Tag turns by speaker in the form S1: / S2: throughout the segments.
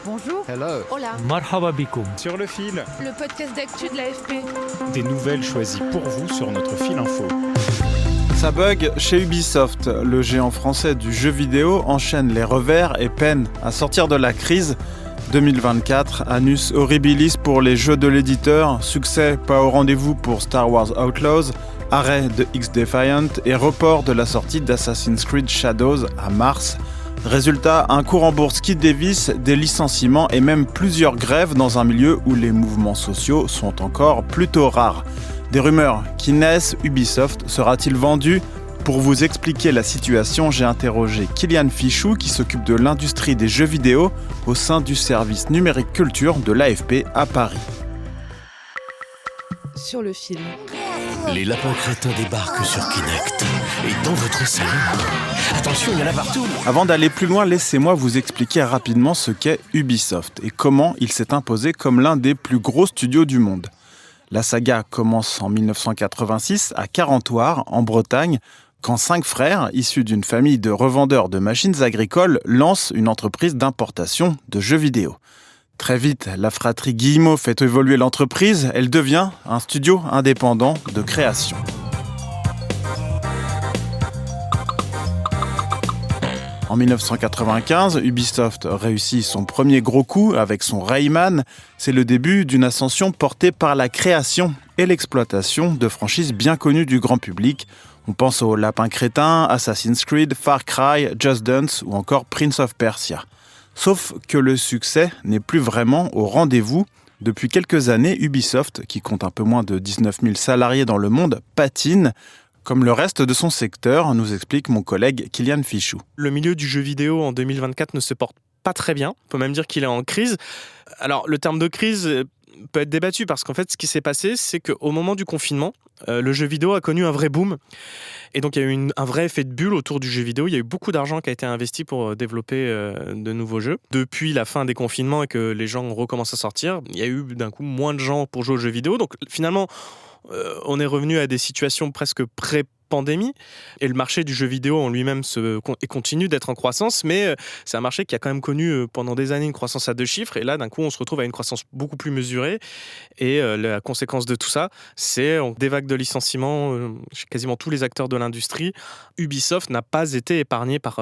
S1: Bonjour.
S2: Hello.
S1: Hola.
S3: Marhaba bikoum.
S4: Sur le fil,
S1: Le podcast d'actu de l'AFP.
S4: des nouvelles choisies pour vous sur notre fil info.
S5: Ça bug chez Ubisoft. Le géant français du jeu vidéo enchaîne les revers et peine à sortir de la crise. 2024, annus horribilis pour les jeux de l'éditeur, succès pas au rendez-vous pour Star Wars Outlaws, arrêt de X-Defiant et report de la sortie d'Assassin's Creed Shadows à mars. Résultat, un cours en bourse qui dévisse, des licenciements et même plusieurs grèves dans un milieu où les mouvements sociaux sont encore plutôt rares. Des rumeurs qui naissent, Ubisoft sera-t-il vendu ? Pour vous expliquer la situation, j'ai interrogé Kylian Fichou qui s'occupe de l'industrie des jeux vidéo au sein du service numérique culture de l'AFP à Paris.
S1: Sur le fil.
S6: Les lapins crétins débarquent sur Kinect. Et dans votre salon, attention, il y en a partout.
S5: Avant d'aller plus loin, laissez-moi vous expliquer rapidement ce qu'est Ubisoft et comment il s'est imposé comme l'un des plus gros studios du monde. La saga commence en 1986 à Carentoire, en Bretagne, quand 5 frères, issus d'une famille de revendeurs de machines agricoles, lancent une entreprise d'importation de jeux vidéo. Très vite, la fratrie Guillemot fait évoluer l'entreprise, elle devient un studio indépendant de création. En 1995, Ubisoft réussit son premier gros coup avec son Rayman. C'est le début d'une ascension portée par la création et l'exploitation de franchises bien connues du grand public. On pense aux Lapins Crétins, Assassin's Creed, Far Cry, Just Dance ou encore Prince of Persia. Sauf que le succès n'est plus vraiment au rendez-vous. Depuis quelques années, Ubisoft, qui compte un peu moins de 19 000 salariés dans le monde, patine. Comme le reste de son secteur, nous explique mon collègue Kylian Fichou.
S7: Le milieu du jeu vidéo en 2024 ne se porte pas très bien. On peut même dire qu'il est en crise. Alors, le terme de crise peut être débattu parce qu'en fait, ce qui s'est passé, c'est qu'au moment du confinement, le jeu vidéo a connu un vrai boom. Et donc, il y a eu un vrai effet de bulle autour du jeu vidéo. Il y a eu beaucoup d'argent qui a été investi pour développer de nouveaux jeux. Depuis la fin des confinements et que les gens recommencent à sortir, il y a eu d'un coup moins de gens pour jouer aux jeux vidéo. Donc, finalement, on est revenu à des situations presque pré-pandémie et le marché du jeu vidéo en lui-même continue d'être en croissance, mais c'est un marché qui a quand même connu pendant des années une croissance à 2 chiffres et là d'un coup on se retrouve à une croissance beaucoup plus mesurée et la conséquence de tout ça c'est des vagues de licenciements chez quasiment tous les acteurs de l'industrie. Ubisoft n'a pas été épargné par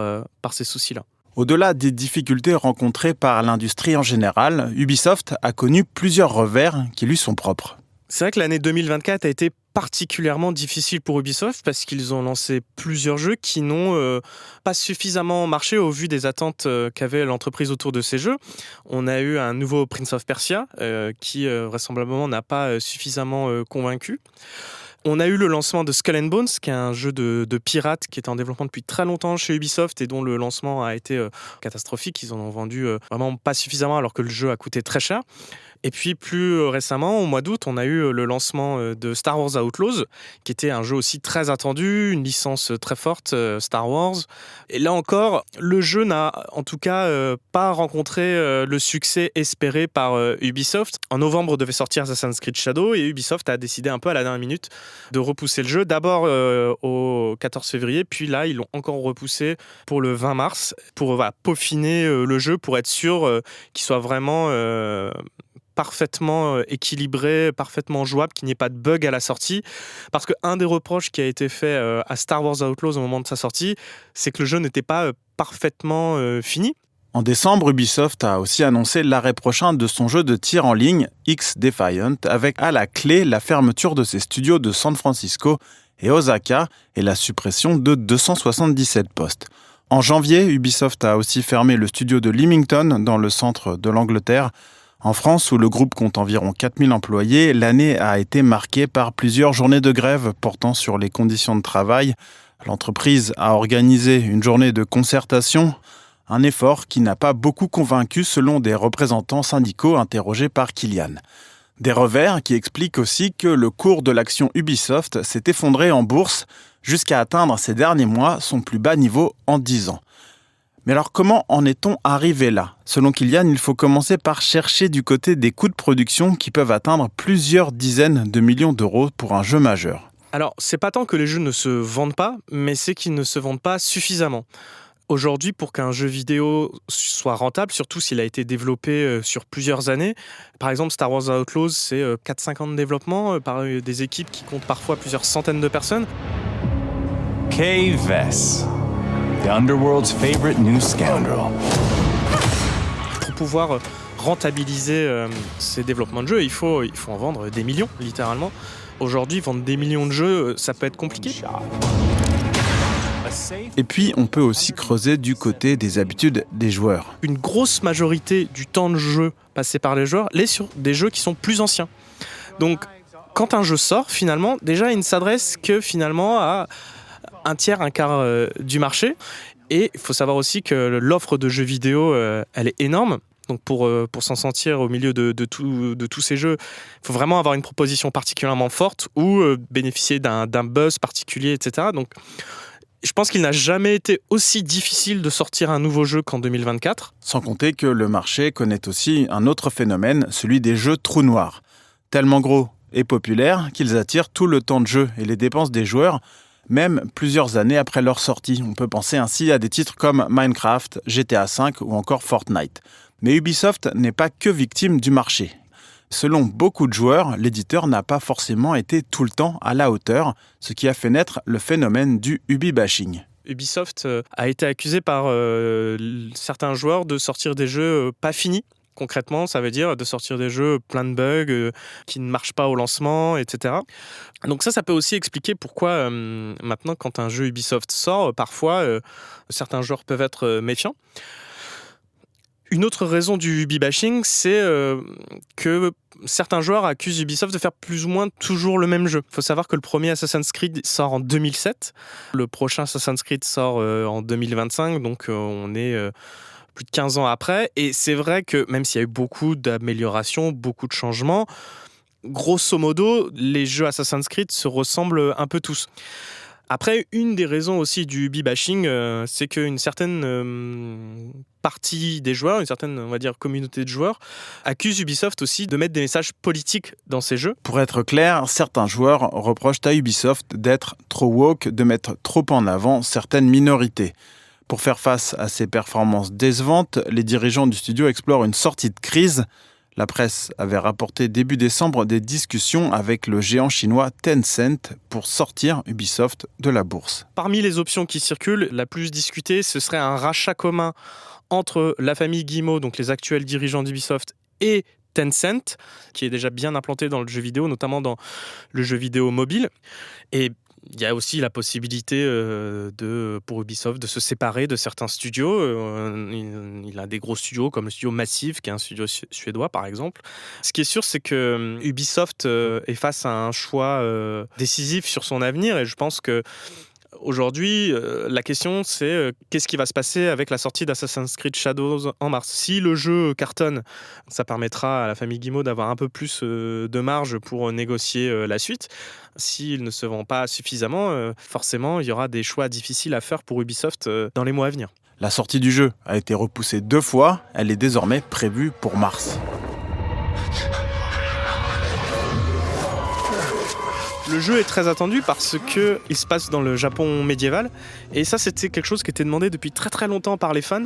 S7: ces soucis-là.
S5: Au-delà des difficultés rencontrées par l'industrie en général, Ubisoft a connu plusieurs revers qui lui sont propres.
S7: C'est vrai que l'année 2024 a été particulièrement difficile pour Ubisoft parce qu'ils ont lancé plusieurs jeux qui n'ont pas suffisamment marché au vu des attentes qu'avait l'entreprise autour de ces jeux. On a eu un nouveau Prince of Persia qui vraisemblablement n'a pas suffisamment convaincu. On a eu le lancement de Skull and Bones, qui est un jeu de pirates qui est en développement depuis très longtemps chez Ubisoft et dont le lancement a été catastrophique. Ils en ont vendu vraiment pas suffisamment alors que le jeu a coûté très cher. Et puis plus récemment, au mois d'août, on a eu le lancement de Star Wars Outlaws, qui était un jeu aussi très attendu, une licence très forte, Star Wars. Et là encore, le jeu n'a en tout cas pas rencontré le succès espéré par Ubisoft. En novembre devait sortir Assassin's Creed Shadows et Ubisoft a décidé un peu à la dernière minute de repousser le jeu. D'abord au 14 février, puis là, ils l'ont encore repoussé pour le 20 mars pour peaufiner le jeu, pour être sûr qu'il soit vraiment parfaitement équilibré, parfaitement jouable, qu'il n'y ait pas de bug à la sortie. Parce qu'un des reproches qui a été fait à Star Wars Outlaws au moment de sa sortie, c'est que le jeu n'était pas parfaitement fini.
S5: En décembre, Ubisoft a aussi annoncé l'arrêt prochain de son jeu de tir en ligne, X-Defiant, avec à la clé la fermeture de ses studios de San Francisco et Osaka et la suppression de 277 postes. En janvier, Ubisoft a aussi fermé le studio de Leamington dans le centre de l'Angleterre. En France, où le groupe compte environ 4000 employés, l'année a été marquée par plusieurs journées de grève portant sur les conditions de travail. L'entreprise a organisé une journée de concertation, un effort qui n'a pas beaucoup convaincu selon des représentants syndicaux interrogés par Kylian. Des revers qui expliquent aussi que le cours de l'action Ubisoft s'est effondré en bourse jusqu'à atteindre ces derniers mois son plus bas niveau en 10 ans. Mais alors comment en est-on arrivé là ? Selon Kylian, il faut commencer par chercher du côté des coûts de production qui peuvent atteindre plusieurs dizaines de millions d'euros pour un jeu majeur.
S7: Alors, c'est pas tant que les jeux ne se vendent pas, mais c'est qu'ils ne se vendent pas suffisamment. Aujourd'hui, pour qu'un jeu vidéo soit rentable, surtout s'il a été développé sur plusieurs années, par exemple Star Wars Outlaws, c'est 4-5 ans de développement par des équipes qui comptent parfois plusieurs centaines de personnes.
S2: Kay Vess, the Underworld's favorite new scoundrel.
S7: Pour pouvoir rentabiliser ces développements de jeux, il faut en vendre des millions, littéralement. Aujourd'hui, vendre des millions de jeux, ça peut être compliqué.
S5: Et puis, on peut aussi creuser du côté des habitudes des joueurs.
S7: Une grosse majorité du temps de jeu passé par les joueurs l'est sur des jeux qui sont plus anciens. Donc, quand un jeu sort, finalement, déjà, il ne s'adresse que finalement à un tiers, un quart du marché. Et il faut savoir aussi que l'offre de jeux vidéo, elle est énorme. Donc pour s'en sortir au milieu de tous ces jeux, il faut vraiment avoir une proposition particulièrement forte ou bénéficier d'un buzz particulier, etc. Donc je pense qu'il n'a jamais été aussi difficile de sortir un nouveau jeu qu'en 2024.
S5: Sans compter que le marché connaît aussi un autre phénomène, celui des jeux trous noirs. Tellement gros et populaires qu'ils attirent tout le temps de jeu et les dépenses des joueurs, même plusieurs années après leur sortie. On peut penser ainsi à des titres comme Minecraft, GTA V ou encore Fortnite. Mais Ubisoft n'est pas que victime du marché. Selon beaucoup de joueurs, l'éditeur n'a pas forcément été tout le temps à la hauteur, ce qui a fait naître le phénomène du Ubi-bashing.
S7: Ubisoft a été accusé par certains joueurs de sortir des jeux pas finis. Concrètement, ça veut dire de sortir des jeux plein de bugs, qui ne marchent pas au lancement, etc. Donc ça peut aussi expliquer pourquoi maintenant, quand un jeu Ubisoft sort, parfois, certains joueurs peuvent être méfiants. Une autre raison du Ubi-bashing, c'est que certains joueurs accusent Ubisoft de faire plus ou moins toujours le même jeu. Il faut savoir que le premier Assassin's Creed sort en 2007. Le prochain Assassin's Creed sort en 2025, donc on est plus de 15 ans après. Et c'est vrai que même s'il y a eu beaucoup d'améliorations, beaucoup de changements, grosso modo, les jeux Assassin's Creed se ressemblent un peu tous. Après, une des raisons aussi du Ubi-bashing, c'est qu'une certaine partie des joueurs, une certaine, on va dire, communauté de joueurs, accuse Ubisoft aussi de mettre des messages politiques dans ses jeux.
S5: Pour être clair, certains joueurs reprochent à Ubisoft d'être trop woke, de mettre trop en avant certaines minorités. Pour faire face à ces performances décevantes, les dirigeants du studio explorent une sortie de crise. La presse avait rapporté début décembre des discussions avec le géant chinois Tencent pour sortir Ubisoft de la bourse.
S7: Parmi les options qui circulent, la plus discutée, ce serait un rachat commun entre la famille Guillemot, donc les actuels dirigeants d'Ubisoft, et Tencent, qui est déjà bien implanté dans le jeu vidéo, notamment dans le jeu vidéo mobile. Et il y a aussi la possibilité pour Ubisoft de se séparer de certains studios. Il a des gros studios comme le studio Massive, qui est un studio suédois par exemple. Ce qui est sûr, c'est que Ubisoft est face à un choix décisif sur son avenir, et je pense que aujourd'hui, la question, c'est qu'est-ce qui va se passer avec la sortie d'Assassin's Creed Shadows en mars. Si le jeu cartonne, ça permettra à la famille Guillemot d'avoir un peu plus de marge pour négocier la suite. S'il ne se vend pas suffisamment, forcément, il y aura des choix difficiles à faire pour Ubisoft dans les mois à venir.
S5: La sortie du jeu a été repoussée 2 fois. Elle est désormais prévue pour mars.
S7: Le jeu est très attendu parce qu'il se passe dans le Japon médiéval. Et ça, c'était quelque chose qui était demandé depuis très très longtemps par les fans.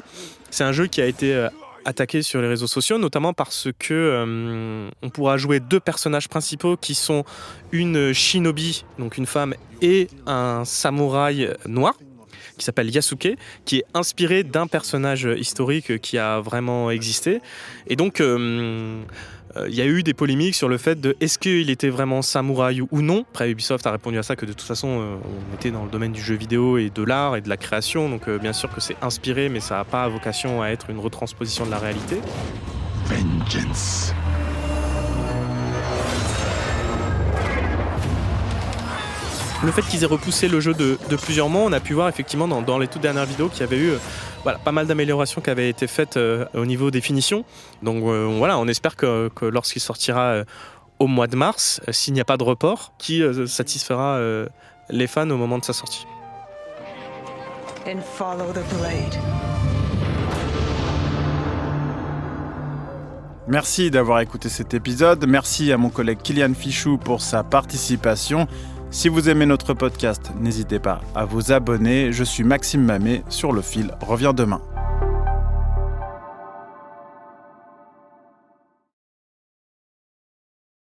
S7: C'est un jeu qui a été attaqué sur les réseaux sociaux, notamment parce que on pourra jouer 2 personnages principaux qui sont une shinobi, donc une femme, et un samouraï noir, qui s'appelle Yasuke, qui est inspiré d'un personnage historique qui a vraiment existé. Et donc, il y a eu des polémiques sur le fait de est-ce qu'il était vraiment samouraï ou non. Après, Ubisoft a répondu à ça que de toute façon, on était dans le domaine du jeu vidéo et de l'art et de la création, donc bien sûr que c'est inspiré, mais ça n'a pas vocation à être une retransposition de la réalité.
S2: Vengeance.
S7: Le fait qu'ils aient repoussé le jeu de plusieurs mois, on a pu voir effectivement dans les toutes dernières vidéos qu'il y avait eu pas mal d'améliorations qui avaient été faites au niveau des finitions. Donc on espère que lorsqu'il sortira au mois de mars, s'il n'y a pas de report, qui satisfera les fans au moment de sa sortie.
S3: And follow the blade.
S5: Merci d'avoir écouté cet épisode. Merci à mon collègue Kylian Fichou pour sa participation. Si vous aimez notre podcast, n'hésitez pas à vous abonner. Je suis Maxime Mamet sur Le Fil revient demain.